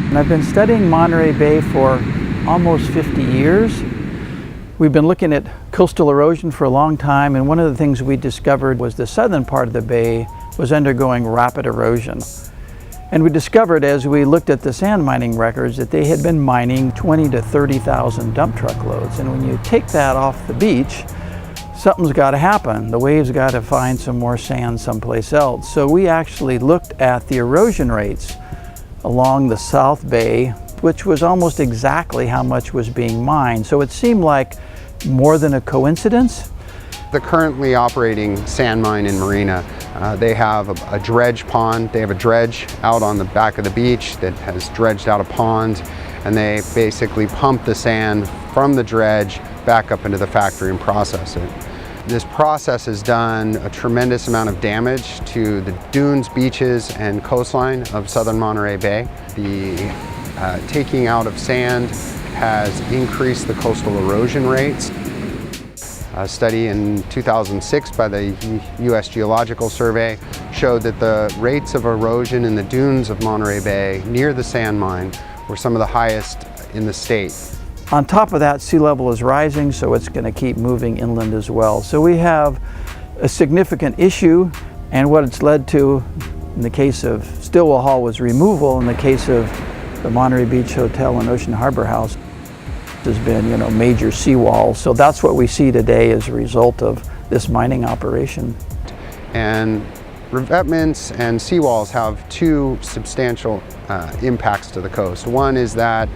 And I've been studying Monterey Bay for almost 50 years. We've been looking at coastal erosion for a long time, and one of the things we discovered was the southern part of the bay was undergoing rapid erosion. And we discovered as we looked at the sand mining records that they had been mining 20 to 30,000 dump truck loads. And when you take that off the beach, something's got to happen. The waves got to find some more sand someplace else. So we actually looked at the erosion rates along the South Bay, which was almost exactly how much was being mined. So it seemed like more than a coincidence. The currently operating sand mine in Marina, they have a dredge pond. They have a dredge out on the back of the beach that has dredged out a pond, and they basically pump the sand from the dredge back up into the factory and process it. This process has done a tremendous amount of damage to the dunes, beaches, and coastline of southern Monterey Bay. The taking out of sand has increased the coastal erosion rates. A study in 2006 by the U.S. Geological Survey showed that the rates of erosion in the dunes of Monterey Bay near the sand mine were some of the highest in the state. On top of that, sea level is rising, so it's going to keep moving inland as well. So we have a significant issue, and what it's led to in the case of Stillwell Hall was removal. In the case of the Monterey Beach Hotel and Ocean Harbor House, has been, major seawalls. So that's what we see today as a result of this mining operation. And revetments and seawalls have two substantial impacts to the coast. One is that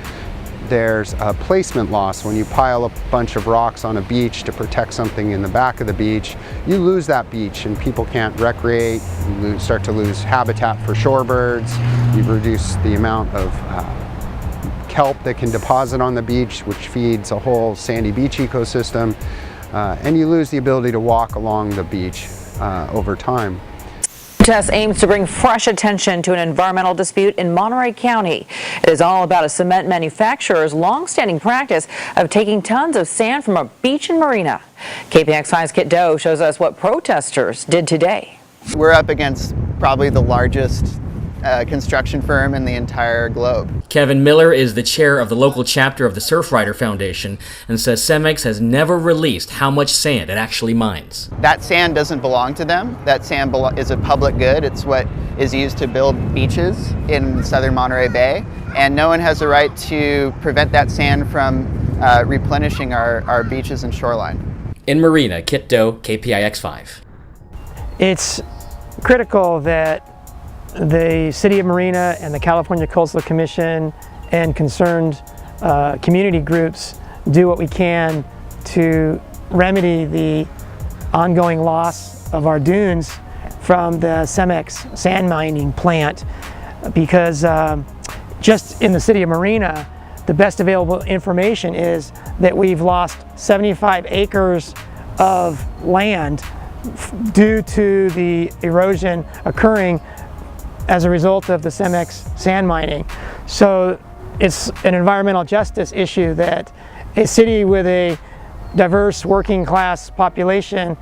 there's a placement loss. When you pile a bunch of rocks on a beach to protect something in the back of the beach, you lose that beach and people can't recreate. You start to lose habitat for shorebirds. You reduce the amount of kelp that can deposit on the beach, which feeds a whole sandy beach ecosystem, and you lose the ability to walk along the beach over time. Protest aims to bring fresh attention to an environmental dispute in Monterey County. It is all about a cement manufacturer's long-standing practice of taking tons of sand from a beach in Marina. KPX5's Kit Doe shows us what protesters did today. We're up against probably the largest construction firm in the entire globe. Kevin Miller is the chair of the local chapter of the Surfrider Foundation and says Cemex has never released how much sand it actually mines. That sand doesn't belong to them. That sand is a public good. It's what is used to build beaches in southern Monterey Bay, and no one has the right to prevent that sand from replenishing our beaches and shoreline. In Marina, Kit Doe, KPIX5. It's critical that the City of Marina and the California Coastal Commission and concerned community groups do what we can to remedy the ongoing loss of our dunes from the Cemex sand mining plant, because just in the City of Marina, the best available information is that we've lost 75 acres of land due to the erosion occurring as a result of the Cemex sand mining. So it's an environmental justice issue that a city with a diverse working class population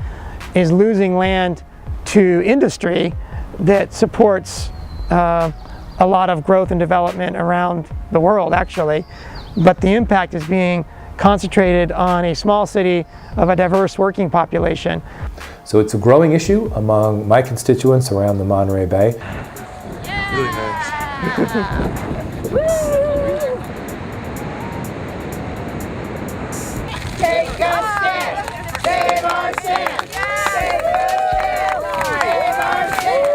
is losing land to industry that supports a lot of growth and development around the world, actually. But the impact is being concentrated on a small city of a diverse working population. So it's a growing issue among my constituents around the Monterey Bay. Really nice. Take a stand! Save our sand! Save our sand!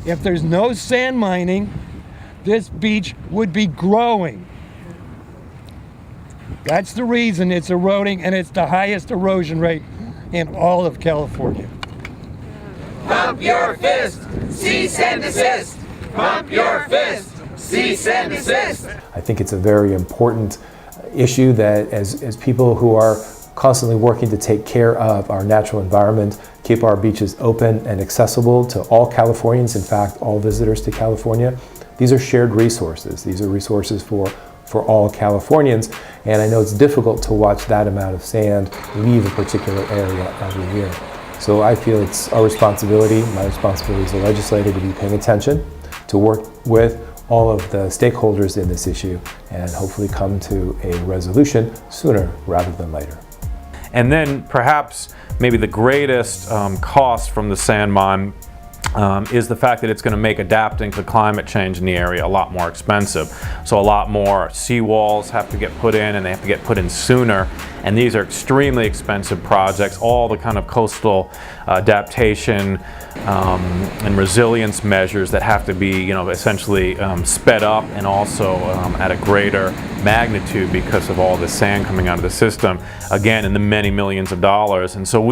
If there's no sand mining, this beach would be growing. That's the reason it's eroding, and it's the highest erosion rate in all of California. Pump your fist, cease and desist. Pump your fist, cease and desist. I think it's a very important issue that as people who are constantly working to take care of our natural environment, keep our beaches open and accessible to all Californians, in fact, all visitors to California. These are shared resources. These are resources for all Californians. And I know it's difficult to watch that amount of sand leave a particular area every year. So I feel it's our responsibility, my responsibility as a legislator, to be paying attention, to work with all of the stakeholders in this issue, and hopefully come to a resolution sooner rather than later. And then perhaps maybe the greatest cost from the sand mine is the fact that it's going to make adapting to climate change in the area a lot more expensive. So a lot more seawalls have to get put in, and they have to get put in sooner. And these are extremely expensive projects. All the kind of coastal adaptation and resilience measures that have to be, essentially sped up, and also at a greater magnitude because of all the sand coming out of the system, again in the many millions of dollars. And so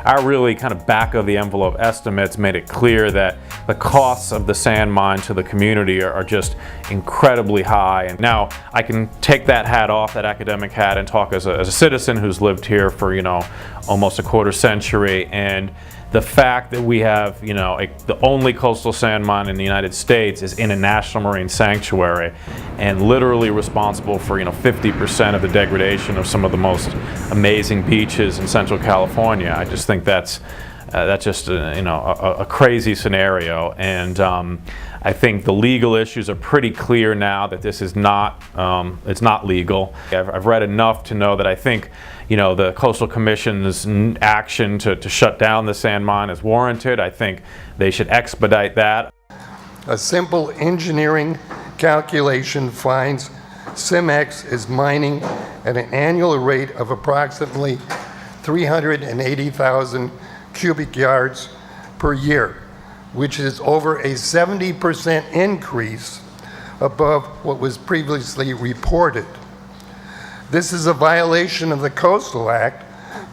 our really kind of back of the envelope estimates made it clear that the costs of the sand mine to the community are just incredibly high. And now I can take that hat off, that academic hat, and talk as a citizen who's lived here for almost a quarter century. And the fact that we have, the only coastal sand mine in the United States is in a national marine sanctuary, and literally responsible for 50% of the degradation of some of the most amazing beaches in Central California. I just think that's just a crazy scenario. And I think the legal issues are pretty clear now that this is not it's not legal. I've read enough to know that I think the Coastal Commission's action to shut down the sand mine is warranted. I think they should expedite that. A simple engineering calculation finds Cemex is mining at an annual rate of approximately 380,000 cubic yards per year, which is over a 70% increase above what was previously reported. This is a violation of the Coastal Act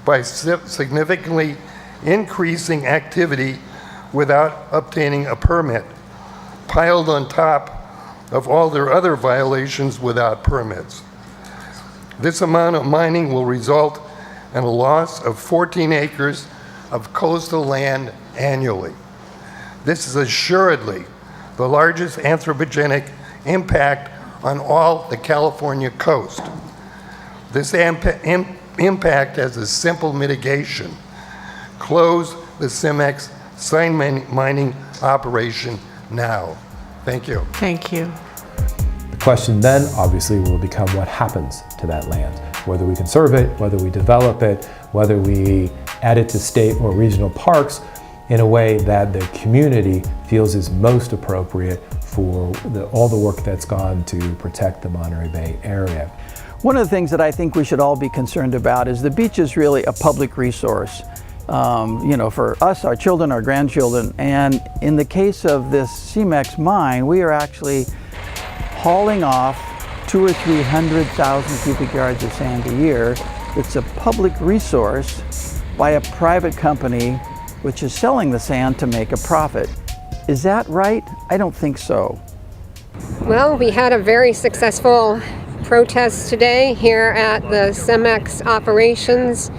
by significantly increasing activity without obtaining a permit, piled on top of all their other violations without permits. This amount of mining will result in a loss of 14 acres of coastal land annually. This is assuredly the largest anthropogenic impact on all the California coast. This impact has a simple mitigation: close the Cemex sand mining operation now. Thank you. Thank you. The question then obviously will become what happens to that land, whether we conserve it, whether we develop it, whether we add it to state or regional parks in a way that the community feels is most appropriate for all the work that's gone to protect the Monterey Bay area. One of the things that I think we should all be concerned about is the beach is really a public resource, for us, our children, our grandchildren. And in the case of this Cemex mine, we are actually hauling off 200,000 or 300,000 cubic yards of sand a year. It's a public resource by a private company which is selling the sand to make a profit. Is that right? I don't think so. Well, we had a very successful protest today here at the Cemex operations.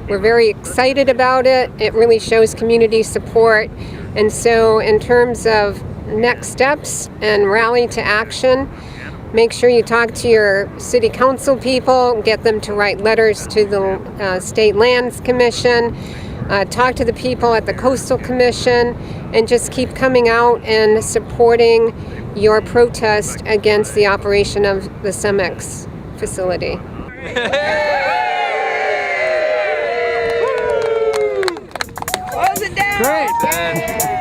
We're very excited about it. It really shows community support. And so in terms of next steps and rally to action, make sure you talk to your city council people, get them to write letters to the State Lands Commission, talk to the people at the Coastal Commission, and just keep coming out and supporting your protest against the operation of the Cemex facility. Close it down! Great!